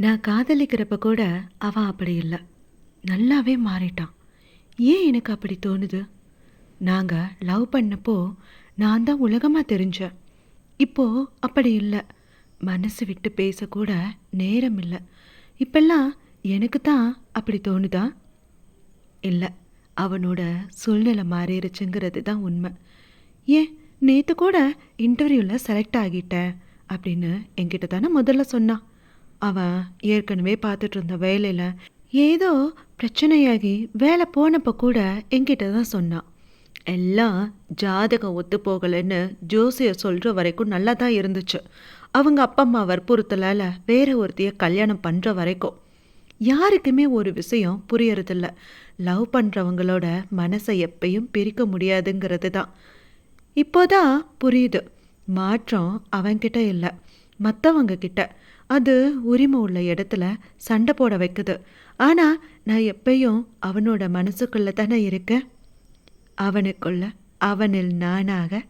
நான் காதலிக்கிறப்ப கூட அவன் அப்படி இல்லை. நல்லாவே மாறிட்டான். ஏன் எனக்கு அப்படி தோணுது? நாங்கள் லவ் பண்ணப்போ நான் தான் உலகமாக தெரிஞ்சேன். இப்போ அப்படி இல்லை. மனசு விட்டு பேசக்கூட நேரம் இல்லை. இப்பெல்லாம் எனக்கு தான் அப்படி தோணுதா? இல்லை, அவனோட சூழ்நிலை மாறிடுச்சுங்கிறது தான் உண்மை. ஏன் நேற்று கூட இன்டர்வியூவில் செலக்ட் ஆகிட்டேன் அப்படின்னு என்கிட்ட தானே முதல்ல சொன்னான். அவன் ஏற்கனவே பார்த்துட்டு இருந்த வேலையில் ஏதோ பிரச்சனையாகி வேலை போனப்போ கூட என்கிட்ட தான் சொன்னான். எல்லாம் ஜாதகம் ஒத்து போகலைன்னு ஜோசியர் சொல்கிற வரைக்கும் நல்லா தான் இருந்துச்சு. அவங்க அப்பா அம்மா வற்புறுத்தலால் வேற ஒருத்தைய கல்யாணம் பண்ணுற வரைக்கும். யாருக்குமே ஒரு விஷயம் புரியறதில்ல. லவ் பண்ணுறவங்களோட மனசை எப்பயும் பிரிக்க முடியாதுங்கிறது தான். இப்போதான் புரியுது. மாற்றம் அவன்கிட்ட இல்லை, மற்றவங்க கிட்ட. அது உரிமை உள்ள இடத்துல சண்டை போட வைக்குது. ஆனால் நான் எப்பயும் அவனோட மனசுக்குள்ளே தானே இருக்கேன். அவனுக்குள்ள அவனில் நானாக